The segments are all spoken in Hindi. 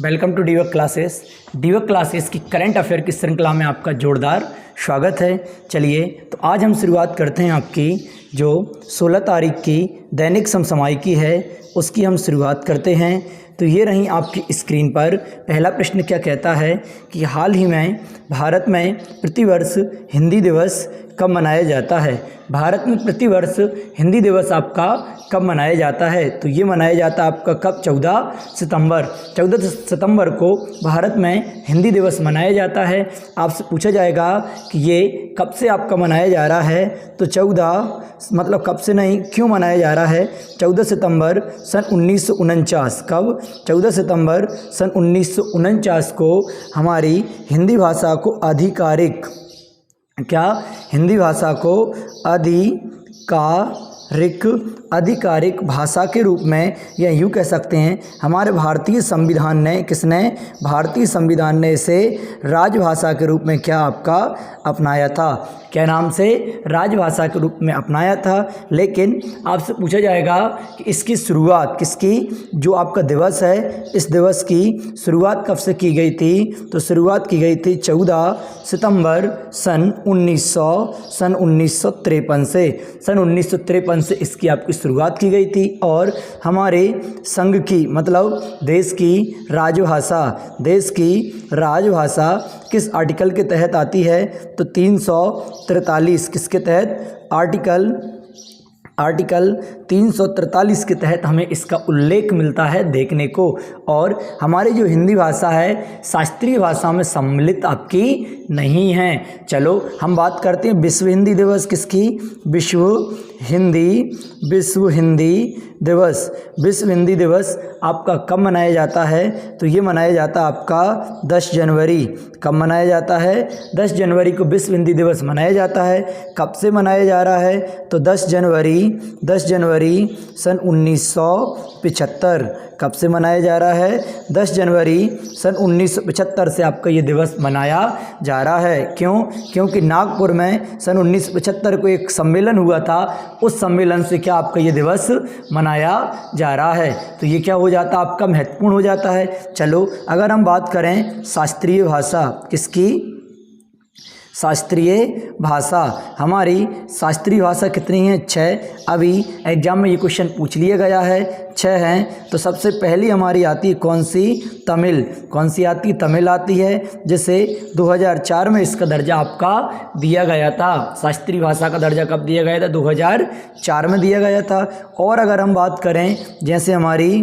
Welcome to Dwork classes. Dwork classes की करंट अफेयर की श्रृंखला में आपका जोरदार स्वागत है। चलिए तो आज हम शुरुआत करते हैं आपकी जो 16 तारीख की दैनिक समसामयिकी है उसकी हम शुरुआत करते हैं। तो ये रही आपकी स्क्रीन पर। पहला प्रश्न क्या कहता है कि हाल ही में भारत में प्रतिवर्ष हिंदी दिवस कब मनाया जाता है। भारत में प्रतिवर्ष हिंदी दिवस आपका कब मनाया जाता है। तो ये मनाया जाता है आपका कब, 14 सितंबर। 14 सितंबर को भारत में हिंदी दिवस मनाया जाता है। आपसे पूछा जाएगा कि ये कब से आपका मनाया जा रहा है। तो 14 मतलब कब से नहीं, क्यों मनाया जा रहा है। 14 सितंबर सन 1949। कब? 14 सितंबर सन 1949 को हमारी हिंदी भाषा को आधिकारिक हिंदी भाषा को आधिकारिक भाषा के रूप में, या यूँ कह सकते हैं हमारे भारतीय संविधान ने इसे राजभाषा के रूप में क्या आपका अपनाया था। क्या नाम से? राजभाषा के रूप में अपनाया था। लेकिन आपसे पूछा जाएगा कि इसकी शुरुआत जो आपका दिवस है, इस दिवस की शुरुआत कब से की गई थी। तो शुरुआत की गई थी 14 सितंबर सन 1953 से। सन 1953 से इसकी आपकी शुरुआत की गई थी। और हमारे संघ की मतलब देश की राजभाषा किस आर्टिकल के तहत आती है। तो 343 किसके तहत? आर्टिकल 343 के तहत हमें इसका उल्लेख मिलता है देखने को। और हमारी जो हिंदी भाषा है शास्त्रीय भाषा में सम्मिलित आपकी नहीं है। चलो हम बात करते हैं विश्व हिंदी दिवस किसकी। विश्व हिंदी दिवस आपका कब मनाया जाता है। तो ये मनाया जाता है आपका 10 जनवरी। कब मनाया जाता है? 10 जनवरी को विश्व हिंदी दिवस मनाया जाता है। कब से मनाया जा रहा है? तो 10 जनवरी सन 1975। कब से मनाया जा रहा है? 10 जनवरी सन 1975 से आपका ये दिवस मनाया जा रहा है। क्यों? क्योंकि नागपुर में सन 1975 को एक सम्मेलन हुआ था। उस सम्मेलन से क्या आपका ये दिवस मनाया जा रहा है। तो ये क्या हो जाता है आपका? महत्वपूर्ण हो जाता है। चलो अगर हम बात करें शास्त्रीय भाषा किसकी। शास्त्रीय भाषा, हमारी शास्त्रीय भाषा कितनी है? 6। अभी एग्जाम में ये क्वेश्चन पूछ लिया गया है, 6 हैं। तो सबसे पहली हमारी आती है कौन सी? तमिल। कौन सी आती है? तमिल आती है, जिसे 2004 में इसका दर्जा आपका दिया गया था। शास्त्रीय भाषा का दर्जा कब दिया गया था? 2004 में दिया गया था। और अगर हम बात करें जैसे हमारी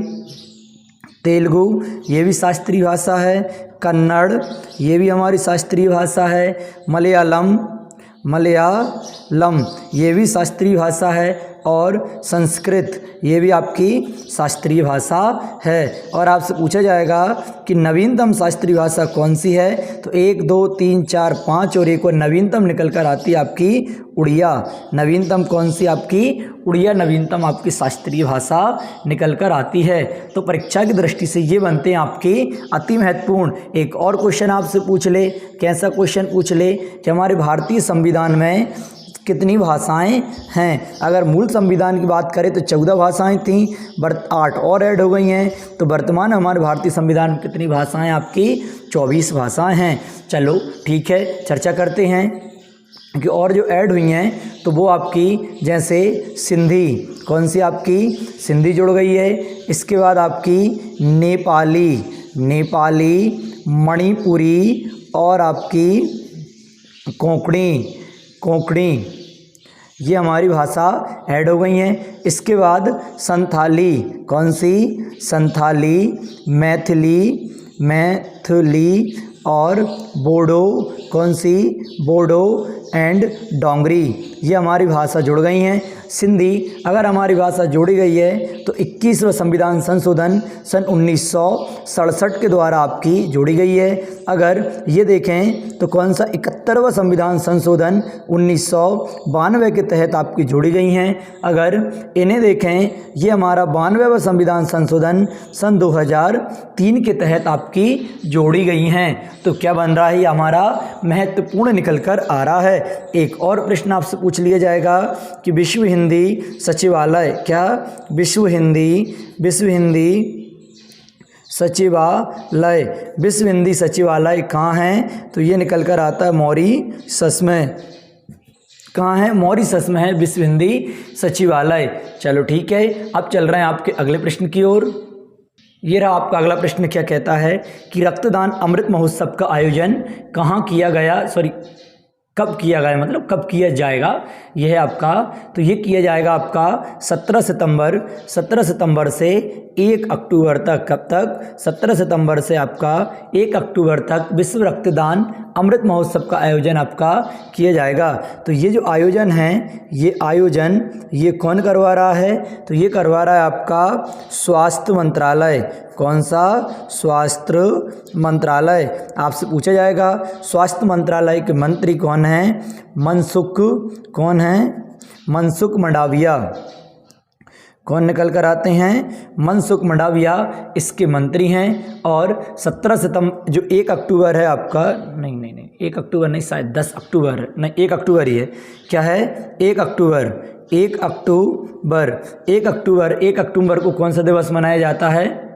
तेलुगु, ये भी शास्त्रीय भाषा है। कन्नड़, ये भी हमारी शास्त्रीय भाषा है। मलयालम, ये भी शास्त्रीय भाषा है। और संस्कृत, ये भी आपकी शास्त्रीय भाषा है। और आपसे पूछा जाएगा कि नवीनतम शास्त्रीय भाषा कौन सी है। तो 1, 2, 3, 4, 5 और एक और नवीनतम निकल कर आती है आपकी उड़िया। नवीनतम कौन सी? आपकी उड़िया नवीनतम आपकी शास्त्रीय भाषा निकल कर आती है। तो परीक्षा की दृष्टि से ये बनते हैं आपकी अति महत्वपूर्ण। एक और क्वेश्चन आपसे पूछ ले। कैसा क्वेश्चन पूछ ले कि हमारे भारतीय संविधान में कितनी भाषाएं हैं। अगर मूल संविधान की बात करें तो 14 भाषाएं थीं, 8 और ऐड हो गई हैं। तो वर्तमान हमारे भारतीय संविधान में कितनी भाषाएं आपकी? 24 भाषाएं हैं। चलो ठीक है, चर्चा करते हैं कि और जो ऐड हुई हैं तो वो आपकी जैसे सिंधी, कौन सी आपकी? सिंधी जुड़ गई है। इसके बाद आपकी नेपाली, मणिपुरी और आपकी कोंकणी, ये हमारी भाषा ऐड हो गई हैं। इसके बाद संथाली, कौन सी? संथाली, मैथिली और बोडो, कौन सी? बोडो एंड डोंगरी, ये हमारी भाषा जुड़ गई हैं। सिंधी अगर हमारी भाषा जोड़ी गई है तो 21वां संविधान संशोधन सन 1967 के द्वारा आपकी जोड़ी गई है। अगर ये देखें तो कौन सा? 71वां संविधान संशोधन 1992 के तहत आपकी जोड़ी गई हैं। अगर इन्हें देखें, ये हमारा 92वां संविधान संशोधन सन 2003 के तहत आपकी जोड़ी गई हैं। तो क्या बन रहा है? ये हमारा महत्वपूर्ण निकल कर आ रहा है। एक और प्रश्न आपसे पूछ लिया जाएगा कि विश्व हिंदी सचिवालय, क्या? विश्व हिंदी सचिवालय, विश्व हिंदी सचिवालय कहाँ है? तो ये निकल कर आता है मॉरीशस में। कहाँ है? मॉरीशस में है विश्व हिंदी सचिवालय। चलो ठीक है, अब चल रहे हैं आपके अगले प्रश्न की ओर। ये रहा आपका अगला प्रश्न, क्या कहता है कि रक्तदान अमृत महोत्सव का आयोजन कहाँ किया गया, कब किया गया, मतलब कब किया जाएगा, यह है आपका। तो ये किया जाएगा आपका 17 सितंबर से 1 अक्टूबर तक। कब तक? 17 सितंबर से आपका 1 अक्टूबर तक विश्व रक्तदान अमृत महोत्सव का आयोजन आपका किया जाएगा। तो ये जो आयोजन है, ये कौन करवा रहा है? तो ये करवा रहा है आपका स्वास्थ्य मंत्रालय। कौन सा? स्वास्थ्य मंत्रालय। आपसे पूछा जाएगा स्वास्थ्य मंत्रालय के मंत्री कौन हैं? मनसुख मंडाविया। कौन निकल कर आते हैं? मनसुख मंडाविया इसके मंत्री हैं। और 17 सितंबर जो 1 अक्टूबर है आपका, नहीं 1 अक्टूबर नहीं, शायद 10 अक्टूबर, नहीं 1 अक्टूबर ही है। क्या है? 1 अक्टूबर को कौन सा दिवस मनाया जाता है?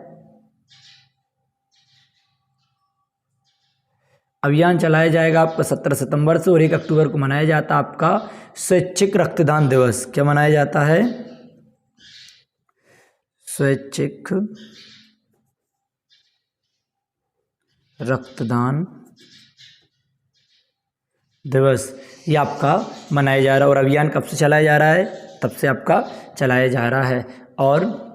अभियान चलाया जाएगा आपका 17 सितंबर से, और 1 अक्टूबर को मनाया जाता है आपका स्वैच्छिक रक्तदान दिवस। क्या मनाया जाता है? स्वैच्छिक रक्तदान दिवस, ये आपका मनाया जा रहा है। और अभियान कब से चलाया जा रहा है? तब से आपका चलाया जा रहा है। और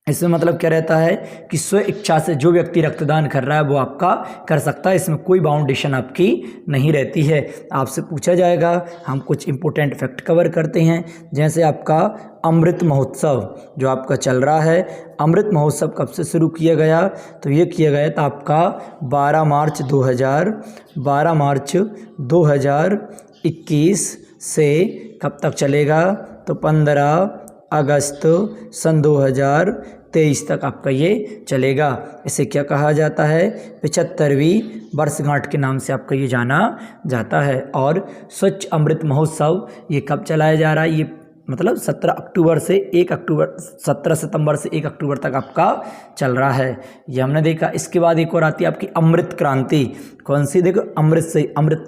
इसमें मतलब क्या रहता है कि स्व इच्छा से जो व्यक्ति रक्तदान कर रहा है वो आपका कर सकता है, इसमें कोई बाउंडेशन आपकी नहीं रहती है। आपसे पूछा जाएगा, हम कुछ इंपॉर्टेंट फैक्ट कवर करते हैं, जैसे आपका अमृत महोत्सव जो आपका चल रहा है, अमृत महोत्सव कब से शुरू किया गया? तो ये किया गया था आपका 12 मार्च 2021 से कब तक चलेगा? तो 15 अगस्त सन 2023 तक आपका ये चलेगा। इसे क्या कहा जाता है? 75वीं वर्षगांठ के नाम से आपका ये जाना जाता है। और स्वच्छ अमृत महोत्सव ये कब चलाया जा रहा है? ये मतलब 17 सितंबर से 1 अक्टूबर तक आपका चल रहा है, ये हमने देखा। इसके बाद एक और आती है आपकी अमृत क्रांति। कौन सी? देखो, अमृत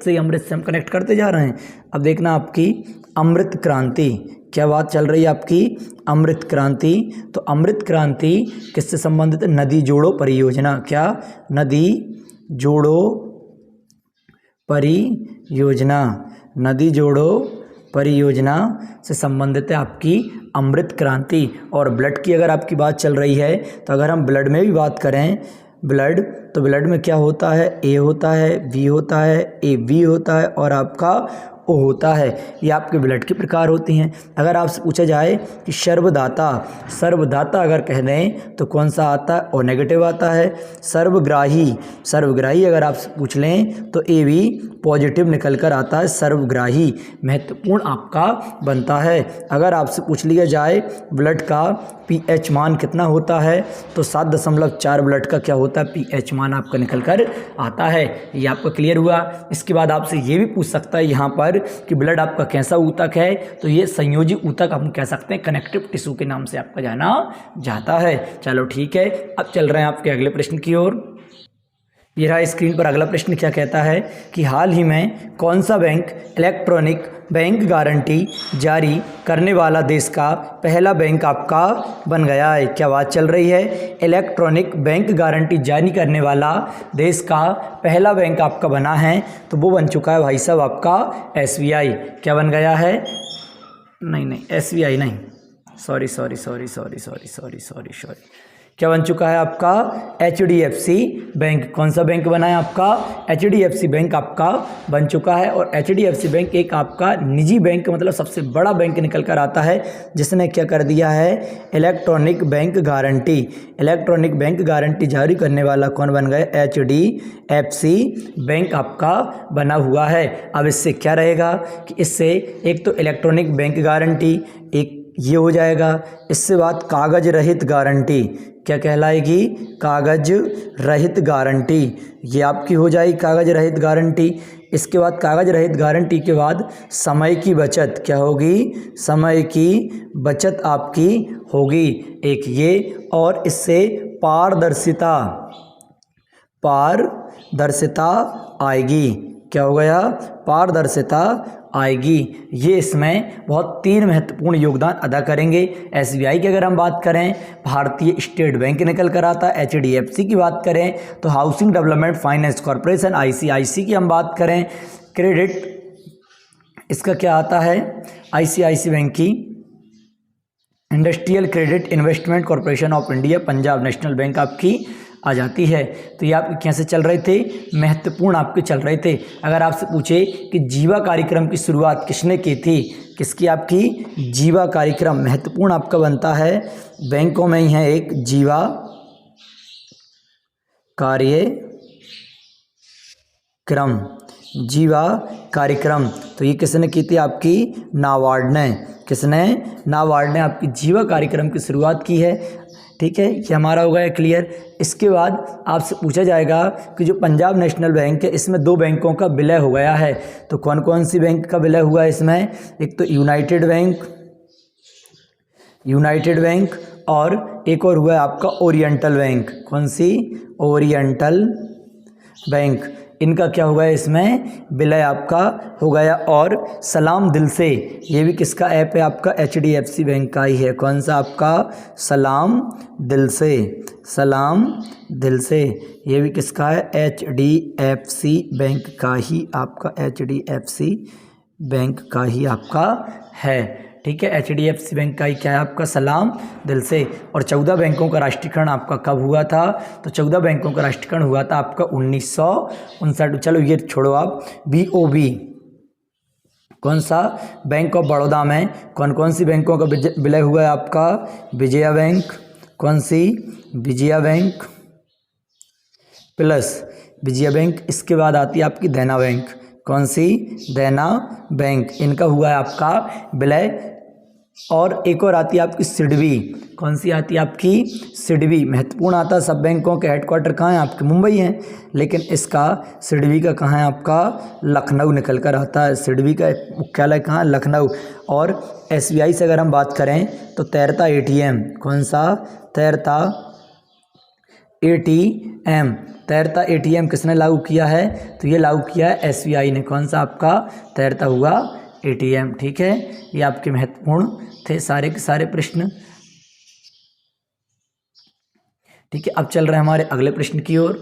से हम कनेक्ट करते जा रहे हैं। अब देखना आपकी अमृत क्रांति, क्या बात चल रही है आपकी? अमृत क्रांति। तो अमृत क्रांति किससे संबंधित है? नदी जोड़ो परियोजना। क्या? नदी जोड़ो परियोजना से संबंधित है आपकी अमृत क्रांति। और ब्लड की अगर आपकी बात चल रही है, तो अगर हम ब्लड में भी बात करें, तो ब्लड में क्या होता है? ए होता है, बी होता है, ए बी होता है और आपका ओ होता है। ये आपके ब्लड के प्रकार होती हैं। अगर आपसे पूछा जाए कि सर्वदाता अगर कह दें तो कौन सा आता है? ओ नेगेटिव आता है। सर्वग्राही अगर आपसे पूछ लें तो ए बी पॉजिटिव निकल कर आता है। सर्वग्राही महत्वपूर्ण आपका बनता है। अगर आपसे पूछ लिया जाए ब्लड का पीएच मान कितना होता है, तो 7.4 ब्लड का क्या होता है? पीएच मान आपका निकल कर आता है। ये आपका क्लियर हुआ। इसके बाद आपसे ये भी पूछ सकता है यहाँ पर कि ब्लड आपका कैसा ऊतक है, तो ये संयोजी ऊतक हम कह सकते हैं, कनेक्टिव टिश्यू के नाम से आपका जाना जाता है। चलो ठीक है, अब चल रहे हैं आपके अगले प्रश्न की ओर। ये रहा स्क्रीन पर अगला प्रश्न, क्या कहता है कि हाल ही में कौन सा बैंक इलेक्ट्रॉनिक बैंक गारंटी जारी करने वाला देश का पहला बैंक आपका बन गया है? क्या बात चल रही है? इलेक्ट्रॉनिक बैंक गारंटी जारी करने वाला देश का पहला बैंक आपका बना है, तो वो बन चुका है भाई साहब आपका एसबीआई। क्या बन गया है? नहीं एसबीआई नहीं, सॉरी, क्या बन चुका है आपका? HDFC bank. कौन सा बैंक बना है आपका? एचडीएफसी बैंक आपका बन चुका है। और एचडीएफसी बैंक एक आपका निजी बैंक, मतलब सबसे बड़ा बैंक निकल कर आता है, जिसने क्या कर दिया है? इलेक्ट्रॉनिक बैंक गारंटी जारी करने वाला कौन बन गया? एचडीएफसी बैंक आपका बना हुआ है। अब इससे क्या रहेगा कि इससे एक तो इलेक्ट्रॉनिक बैंक गारंटी एक ये हो जाएगा, इससे बात कागज रहित गारंटी। क्या कहलाएगी? कागज रहित गारंटी। ये आपकी हो जाएगी कागज रहित गारंटी। इसके बाद कागज रहित गारंटी के बाद समय की बचत क्या होगी? समय की बचत आपकी होगी एक ये, और इससे पारदर्शिता आएगी। क्या हो गया? पारदर्शिता आएगी। ये इसमें बहुत 3 महत्वपूर्ण योगदान अदा करेंगे। एसबीआई की अगर हम बात करें, भारतीय स्टेट बैंक निकल कर आता है। एचडीएफसी की बात करें तो Housing Development Finance Corporation, ICIC की हम बात करें, क्रेडिट इसका क्या आता है? आईसीआईसी बैंक की Industrial Credit Investment Corporation of India, Punjab National Bank आपकी आ जाती है। तो ये आपके कैसे चल रहे थे? महत्वपूर्ण आपके चल रहे थे। अगर आपसे पूछे कि जीवा कार्यक्रम की शुरुआत किसने की थी, किसकी? आपकी जीवा कार्यक्रम महत्वपूर्ण आपका बनता है। बैंकों में ही है एक जीवा कार्यक्रम, जीवा कार्यक्रम। तो ये किसने की थी? आपकी नाबार्ड ने। किसने? नाबार्ड ने आपकी जीवा कार्यक्रम की शुरुआत की है। ठीक है, ये हमारा हो गया क्लियर। इसके बाद आपसे पूछा जाएगा कि जो पंजाब नेशनल बैंक है इसमें 2 बैंकों का विलय हो गया है। तो कौन कौन सी बैंक का विलय हुआ है इसमें? एक तो यूनाइटेड बैंक और एक और हुआ है आपका ओरिएंटल बैंक। कौन सी? Oriental bank. इनका क्या हुआ है? इसमें विलय आपका हो गया। और सलाम दिल से, ये भी किसका ऐप है? आपका एचडीएफसी बैंक का ही है। कौन सा? आपका सलाम दिल से, ये भी किसका है? एचडीएफसी बैंक का ही, आपका एचडीएफसी बैंक का ही आपका है। ठीक है, एचडीएफसी बैंक का ही क्या है? आपका सलाम दिल से। और 14 बैंकों का राष्ट्रीयकरण आपका कब हुआ था? तो 14 बैंकों का राष्ट्रीयकरण हुआ था आपका 1959। चलो ये छोड़ो आप। बीओबी कौन सा? बैंक ऑफ बड़ौदा में कौन कौन सी बैंकों का विलय हुआ है? आपका विजया बैंक। कौन सी? Vijaya bank plus Vijaya bank. इसके बाद आती है आपकी देना बैंक। कौन सी? देना बैंक। इनका हुआ है आपका विलय। और एक और आती है आपकी सिडबी। कौन सी आती है? आपकी सिडबी। महत्वपूर्ण आता है। सब बैंकों के हेडक्वार्टर कहाँ है? आपके मुंबई हैं, लेकिन इसका सिडबी का कहाँ है? आपका लखनऊ निकल कर आता है। सिडबी का मुख्यालय कहाँ? लखनऊ। और एसबीआई से अगर हम बात करें तो तैरता एटीएम। कौन सा? तैरता एटीएम। तैरता एटीएम किसने लागू किया है? तो ये लागू किया है एसबीआई ने। कौन सा? आपका तैरता हुआ एटीएम। ठीक है, ये आपके महत्वपूर्ण थे सारे के सारे प्रश्न। ठीक है, अब चल रहे हैं हमारे अगले प्रश्न की ओर।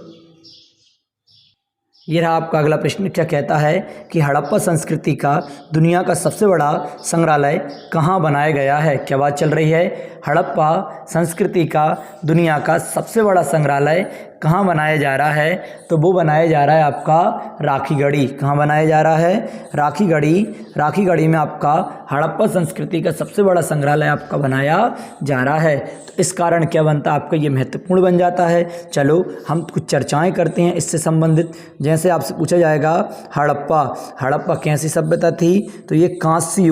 ये रहा आपका अगला प्रश्न। क्या कहता है कि हड़प्पा संस्कृति का दुनिया का सबसे बड़ा संग्रहालय कहाँ बनाया गया है? क्या बात चल रही है? हड़प्पा संस्कृति का दुनिया का सबसे बड़ा संग्रहालय कहाँ बनाया जा रहा है? तो वो बनाया जा रहा है आपका राखीगढ़ी। कहाँ बनाया जा रहा है? राखीगढ़ी। राखीगढ़ी में आपका हड़प्पा संस्कृति का सबसे बड़ा संग्रहालय आपका बनाया जा रहा है। तो इस कारण क्या बनता है? आपका ये महत्वपूर्ण बन जाता है। चलो हम कुछ चर्चाएं करते हैं इससे संबंधित। जैसे आपसे पूछा जाएगा हड़प्पा कैसी सभ्यता थी? तो ये कांस्य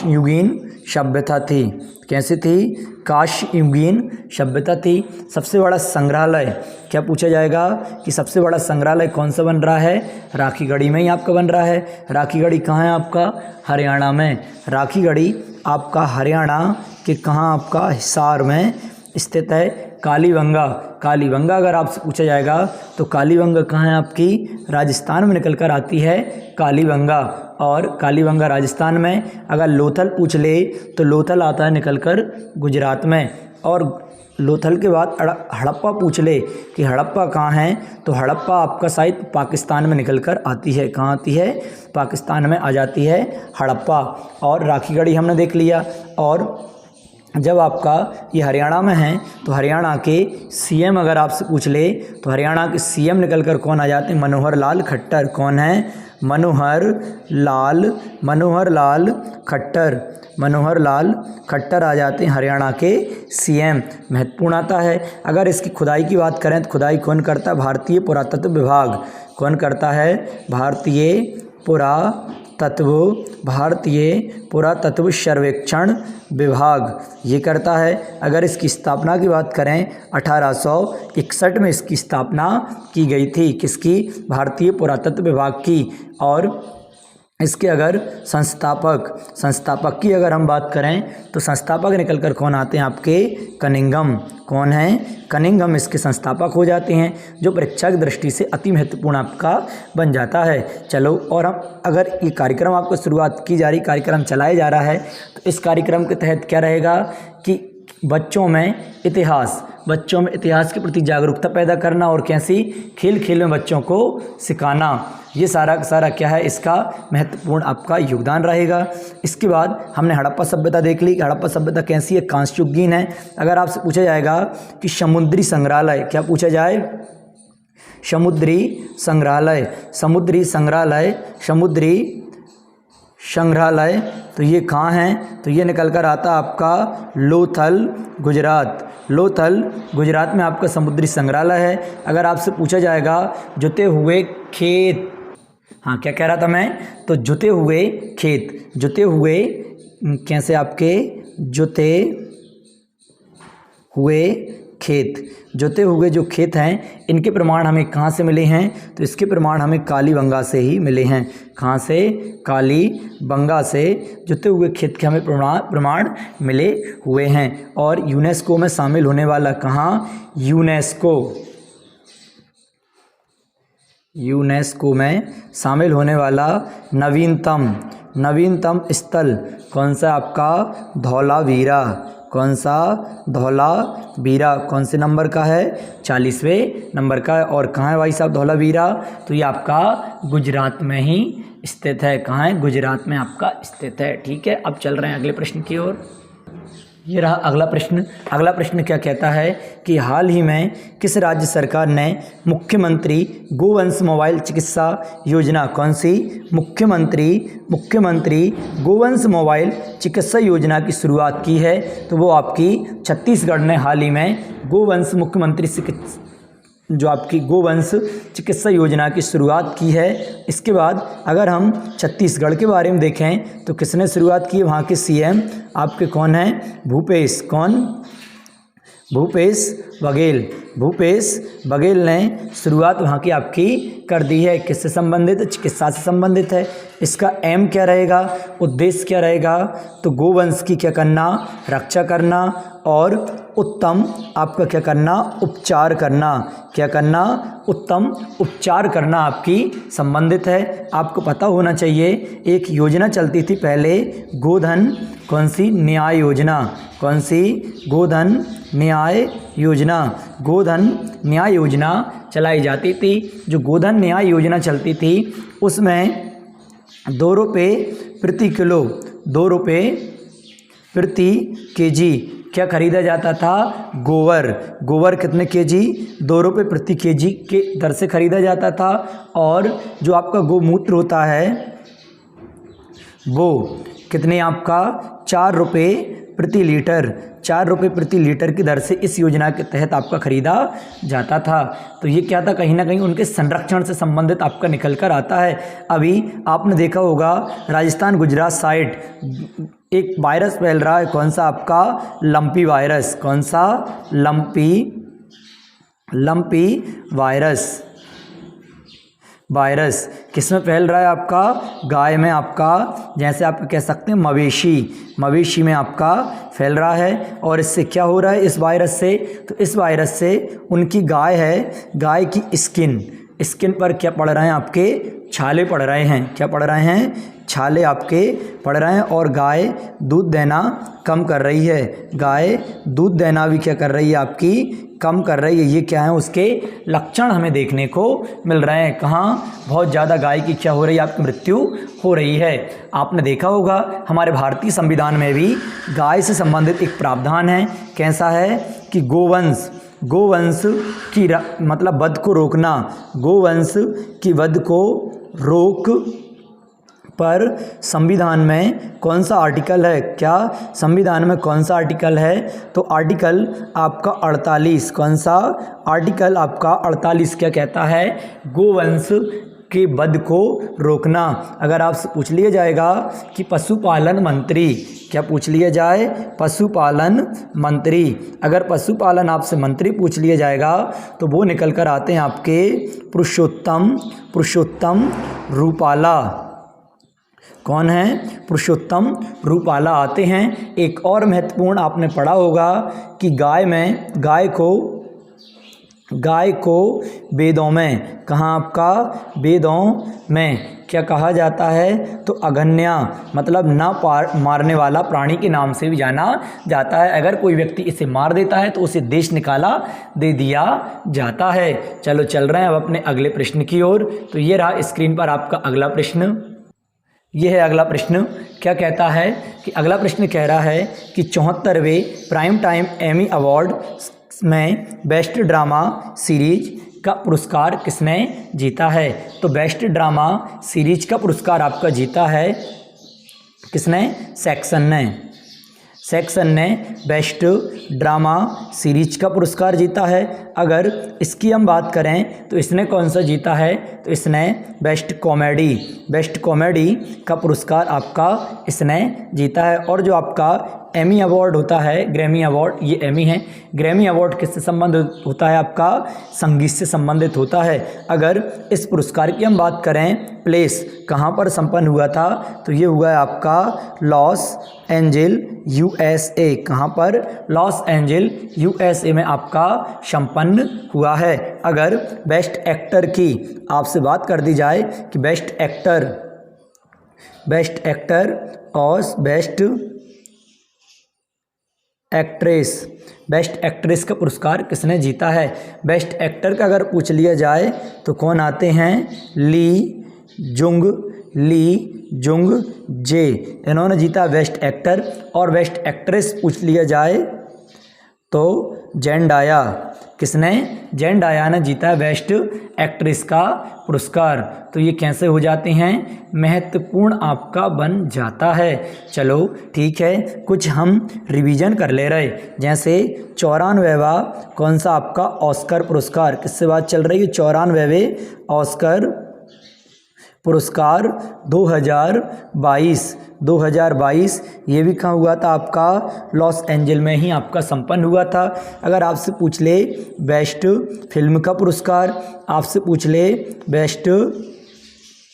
युगीन सभ्यता थी। कैसी थी? कांस्य युगीन सभ्यता थी। सबसे बड़ा संग्रहालय क्या पूछा जाएगा कि सबसे बड़ा संग्रहालय कौन सा बन रहा है? राखीगढ़ी में ही आपका बन रहा है। राखीगढ़ी कहाँ है? आपका हरियाणा में। राखीगढ़ी आपका हरियाणा के कहाँ? आपका हिसार में स्थित है। कालीबंगा अगर आपसे पूछा जाएगा तो कालीबंगा कहाँ है? आपकी राजस्थान में निकल कर आती है कालीबंगा। और कालीबंगा राजस्थान में। अगर लोथल पूछ ले तो लोथल आता है निकल कर गुजरात में। और लोथल के बाद हड़प्पा पूछ ले कि हड़प्पा कहाँ है? तो हड़प्पा आपका शायद पाकिस्तान में निकल कर आती है। कहाँ आती है? पाकिस्तान में आ जाती है हड़प्पा। और राखीगढ़ी हमने देख लिया। और जब आपका ये हरियाणा में है तो हरियाणा के सीएम अगर आपसे पूछ ले तो हरियाणा के सीएम निकल कर कौन आ जाते हैं? मनोहर लाल खट्टर। कौन है? मनोहर लाल खट्टर आ जाते हैं हरियाणा के सीएम। महत्वपूर्ण आता है। अगर इसकी खुदाई की बात करें तो खुदाई कौन करता है? भारतीय पुरातत्व विभाग। कौन करता है? भारतीय पुरातत्व तत्व भारतीय पुरातत्व सर्वेक्षण विभाग ये करता है। अगर इसकी स्थापना की बात करें 1861 में इसकी स्थापना की गई थी, किसकी? भारतीय पुरातत्व विभाग की। और इसके अगर संस्थापक की अगर हम बात करें तो संस्थापक निकल कर कौन आते हैं आपके? कनिंघम। कौन है? कनिंघम इसके संस्थापक हो जाते हैं, जो परीक्षा की दृष्टि से अति महत्वपूर्ण आपका बन जाता है। चलो, और हम अगर ये कार्यक्रम आपको शुरुआत की जा रही, कार्यक्रम चलाया जा रहा है, तो इस कार्यक्रम के तहत क्या रहेगा कि बच्चों में इतिहास के प्रति जागरूकता पैदा करना और कैसी खेल खेल में बच्चों को सिखाना, ये सारा का सारा क्या है? इसका महत्वपूर्ण आपका योगदान रहेगा। इसके बाद हमने हड़प्पा सभ्यता देख ली कि हड़प्पा सभ्यता कैसी है? कांस्ययुगीन है। अगर आपसे पूछा जाएगा कि समुद्री संग्रहालय, क्या पूछा जाए? समुद्री संग्रहालय तो ये कहाँ है? तो ये निकल कर आता आपका लोथल गुजरात में आपका समुद्री संग्रहालय है। अगर आपसे पूछा जाएगा जुते हुए खेत, हाँ क्या कह रहा था मैं? तो जुते हुए कैसे आपके जुते हुए जो खेत हैं, इनके प्रमाण हमें कहाँ से मिले हैं? तो इसके प्रमाण हमें कालीबंगा से ही मिले हैं। कहाँ से? कालीबंगा से जुते हुए खेत के हमें प्रमाण मिले हुए हैं। और यूनेस्को में शामिल होने वाला कहाँ? यूनेस्को में शामिल होने वाला नवीनतम स्थल कौन सा आपका? धौलावीरा। कौन सा? धौलावीरा। कौन से नंबर का है? 40वें नंबर का है। और कहाँ है भाई साहब धौलावीरा? तो ये आपका गुजरात में ही स्थित है। कहाँ है? गुजरात में आपका स्थित है। ठीक है, अब चल रहे हैं अगले प्रश्न की ओर। ये रहा अगला प्रश्न क्या कहता है कि हाल ही में किस राज्य सरकार ने मुख्यमंत्री गोवंश मोबाइल चिकित्सा योजना, कौन सी? मुख्यमंत्री गोवंश मोबाइल चिकित्सा योजना की शुरुआत की है? तो वो आपकी छत्तीसगढ़ ने हाल ही में गोवंश गोवंश चिकित्सा योजना की शुरुआत की है। इसके बाद अगर हम छत्तीसगढ़ के बारे में देखें तो किसने शुरुआत की है? वहाँ के सीएम आपके कौन हैं? भूपेश बघेल ने शुरुआत वहाँ की आपकी कर दी है। किससे संबंधित? चिकित्सा से संबंधित है। इसका एम क्या रहेगा? उद्देश्य क्या रहेगा? तो गोवंश की क्या करना? रक्षा करना और उत्तम आपका क्या करना? उपचार करना। क्या करना? उत्तम उपचार करना आपकी संबंधित है। आपको पता होना चाहिए एक योजना चलती थी पहले, गोधन कौन सी? न्याय योजना। कौन सी? गोधन न्याय योजना चलाई जाती थी। जो गोधन न्याय योजना चलती थी उसमें 2 रुपये प्रति केजी क्या खरीदा जाता था? गोबर कितने केजी? 2 रुपये प्रति केजी के दर से खरीदा जाता था। और जो आपका गोमूत्र होता है वो कितने आपका? 4 रुपये प्रति लीटर की दर से इस योजना के तहत आपका खरीदा जाता था। तो ये क्या था? कहीं ना कहीं उनके संरक्षण से संबंधित आपका निकल कर आता है। अभी आपने देखा होगा राजस्थान गुजरात साइड एक वायरस फैल रहा है। कौन सा आपका? Lumpy virus. कौन सा? लंपी वायरस किस में फैल रहा है आपका? गाय में आपका, जैसे आप कह सकते हैं मवेशी में आपका फैल रहा है। और इससे क्या हो रहा है इस वायरस से? तो इस वायरस से उनकी गाय है, गाय की स्किन पर क्या पड़ रहे हैं? आपके छाले पड़ रहे हैं। क्या पड़ रहे हैं? छाले आपके पड़ रहे हैं। और गाय दूध देना कम कर रही है। गाय दूध देना भी क्या कर रही है? आपकी कम कर रही है। ये क्या है? उसके लक्षण हमें देखने को मिल रहे हैं। कहाँ? बहुत ज़्यादा गाय की क्या हो रही है? आपकी मृत्यु हो रही है। आपने देखा होगा हमारे भारतीय संविधान में भी गाय से संबंधित एक प्रावधान है। कैसा है कि गोवंश की मतलब वध को रोकना, गोवंश की वध को रोक पर संविधान में कौन सा आर्टिकल है? क्या संविधान में कौन सा आर्टिकल है? तो आर्टिकल आपका 48। कौन सा? आर्टिकल आपका 48 क्या कहता है? गोवंश के वध को रोकना। अगर आपसे पूछ लिया जाएगा कि पशुपालन मंत्री, क्या पूछ लिया जाए, पशुपालन मंत्री, अगर पशुपालन आपसे मंत्री पूछ लिया जाएगा तो वो निकल कर आते हैं आपके पुरुषोत्तम रूपाला। कौन है, पुरुषोत्तम रूपाला आते हैं। एक और महत्वपूर्ण आपने पढ़ा होगा कि गाय को वेदों में, कहाँ आपका, वेदों में क्या कहा जाता है, तो अगन्या, मतलब ना मारने वाला प्राणी के नाम से भी जाना जाता है। अगर कोई व्यक्ति इसे मार देता है तो उसे देश निकाला दे दिया जाता है। चलो चल रहे हैं अब अपने अगले प्रश्न की ओर। तो ये रहा स्क्रीन पर आपका अगला प्रश्न। ये है अगला प्रश्न। क्या कहता है कि अगला प्रश्न कह रहा है कि 74वें प्राइम टाइम एमी अवार्ड में बेस्ट ड्रामा सीरीज का पुरस्कार किसने जीता है। तो बेस्ट ड्रामा सीरीज का पुरस्कार आपका जीता है किसने, सेक्शन ने बेस्ट ड्रामा सीरीज का पुरस्कार जीता है। अगर इसकी हम बात करें तो इसने कौन सा जीता है, तो इसने बेस्ट कॉमेडी का पुरस्कार आपका इसने जीता है। और जो आपका एमी अवार्ड होता है, ग्रैमी अवार्ड, ये एमी है, ग्रैमी अवार्ड किससे संबंधित होता है, आपका संगीत से संबंधित होता है। अगर इस पुरस्कार की हम बात करें, प्लेस कहाँ पर संपन्न हुआ था, तो ये हुआ है आपका लॉस एंजिल USA। कहाँ पर, लॉस एंजिल USA में आपका संपन्न हुआ है। अगर बेस्ट एक्टर की आपसे बात कर दी जाए कि बेस्ट एक्टर और बेस्ट एक्ट्रेस का पुरस्कार किसने जीता है। बेस्ट एक्टर का अगर पूछ लिया जाए तो कौन आते हैं, ली जुंग जे, इन्होंने जीता बेस्ट एक्टर। और बेस्ट एक्ट्रेस पूछ लिया जाए तो जेंडाया, किसने, जेंडाया ने जीता बेस्ट एक्ट्रेस का पुरस्कार। तो ये कैसे हो जाते हैं, महत्वपूर्ण आपका बन जाता है। चलो ठीक है, कुछ हम रिवीजन कर ले रहे। जैसे 94वां कौन सा आपका ऑस्कर पुरस्कार, किससे बात चल रही है, 94वें ऑस्कर पुरस्कार 2022 ये भी कहाँ हुआ था, आपका लॉस एंजल में ही आपका संपन्न हुआ था। अगर आपसे पूछ ले बेस्ट फिल्म का पुरस्कार, आपसे पूछ ले बेस्ट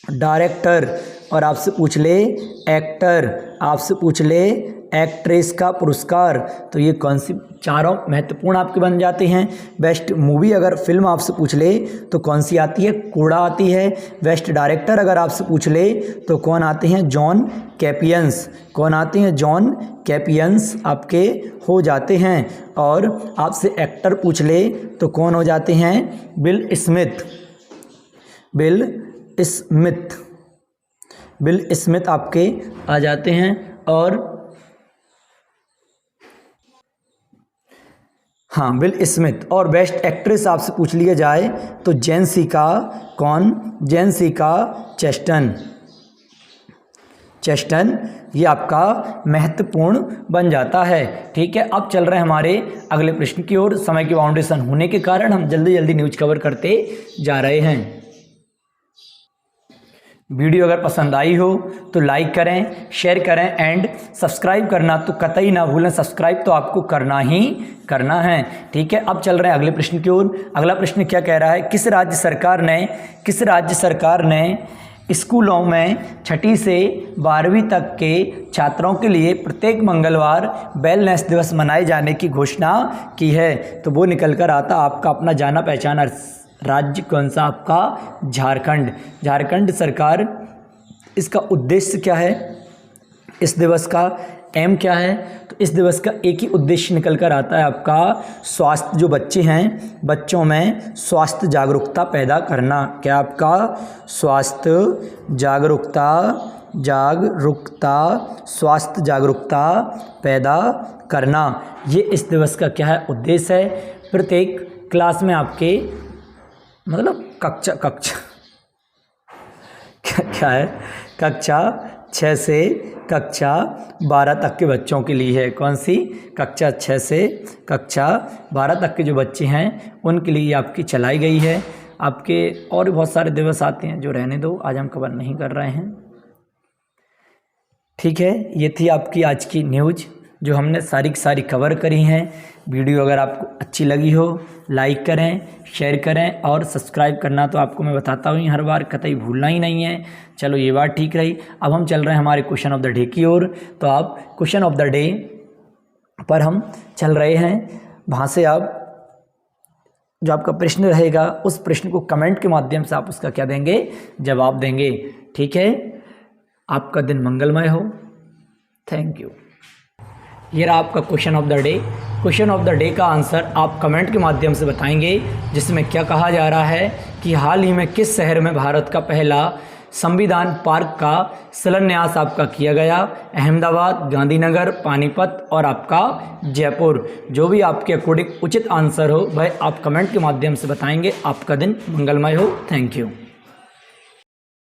डायरेक्टर, और आपसे पूछ ले एक्टर, आपसे पूछ ले एक्ट्रेस का पुरस्कार, तो ये कौन सी चारों महत्वपूर्ण आपके बन जाते हैं। बेस्ट मूवी अगर फिल्म आपसे पूछ ले तो कौन सी आती है, कोड़ा आती है। बेस्ट डायरेक्टर अगर आपसे पूछ ले तो कौन आते हैं, जॉन कैपियंस, कौन आते हैं, जॉन कैपियंस आपके हो जाते हैं। और आपसे एक्टर पूछ ले तो कौन हो जाते हैं, बिल स्मिथ आपके आ जाते हैं। और हाँ, बिल स्मिथ। और बेस्ट एक्ट्रेस आपसे पूछ लिया जाए तो जेसिका चेस्टन ये आपका महत्वपूर्ण बन जाता है। ठीक है, अब चल रहे हैं हमारे अगले प्रश्न की ओर। समय की बाउंडेशन होने के कारण हम जल्दी जल्दी न्यूज कवर करते जा रहे हैं। वीडियो अगर पसंद आई हो तो लाइक करें, शेयर करें एंड सब्सक्राइब करना तो कतई ना भूलें। सब्सक्राइब तो आपको करना ही करना है। ठीक है, अब चल रहे हैं अगले प्रश्न की ओर। अगला प्रश्न क्या कह रहा है, किस राज्य सरकार ने स्कूलों में 6ठी से 12वीं तक के छात्रों के लिए प्रत्येक मंगलवार वेलनेस दिवस मनाए जाने की घोषणा की है। तो वो निकल कर आता आपका अपना जाना पहचाना राज्य कौन सा, आपका झारखंड सरकार। इसका उद्देश्य क्या है, इस दिवस का एम क्या है, तो इस दिवस का एक ही उद्देश्य निकल कर आता है आपका स्वास्थ्य, जो बच्चे हैं बच्चों में स्वास्थ्य जागरूकता पैदा करना। क्या आपका स्वास्थ्य जागरूकता पैदा करना, ये इस दिवस का क्या है, उद्देश्य है। प्रत्येक क्लास में आपके मतलब कक्षा क्या है, कक्षा 6 से कक्षा 12 तक के बच्चों के लिए है। कौन सी, कक्षा 6 से कक्षा 12 तक के जो बच्चे हैं उनके लिए आपकी चलाई गई है। आपके और भी बहुत सारे दिवस आते हैं जो रहने दो, आज हम कवर नहीं कर रहे हैं। ठीक है, ये थी आपकी आज की न्यूज़ जो हमने सारी की सारी कवर करी हैं। वीडियो अगर आपको अच्छी लगी हो लाइक करें, शेयर करें और सब्सक्राइब करना तो आपको मैं बताता हूँ हर बार, कतई भूलना ही नहीं है। चलो ये बात ठीक रही। अब हम चल रहे हैं हमारे क्वेश्चन ऑफ द डे की ओर। तो आप क्वेश्चन ऑफ द डे पर हम चल रहे हैं, वहाँ से आप जो आपका प्रश्न रहेगा उस प्रश्न को कमेंट के माध्यम से आप उसका क्या देंगे, जवाब देंगे। ठीक है, आपका दिन मंगलमय हो। Thank you. ये रहा आपका question of the day. Question of the day का आंसर आप कमेंट के माध्यम से बताएंगे, जिसमें क्या कहा जा रहा है कि हाल ही में किस शहर में भारत का पहला संविधान पार्क का शिलान्यास आपका किया गया। अहमदाबाद, गांधीनगर, पानीपत और आपका जयपुर। जो भी आपके अकॉर्डिंग उचित आंसर हो वह आप कमेंट के माध्यम से बताएंगे। आपका दिन मंगलमय हो। Thank you.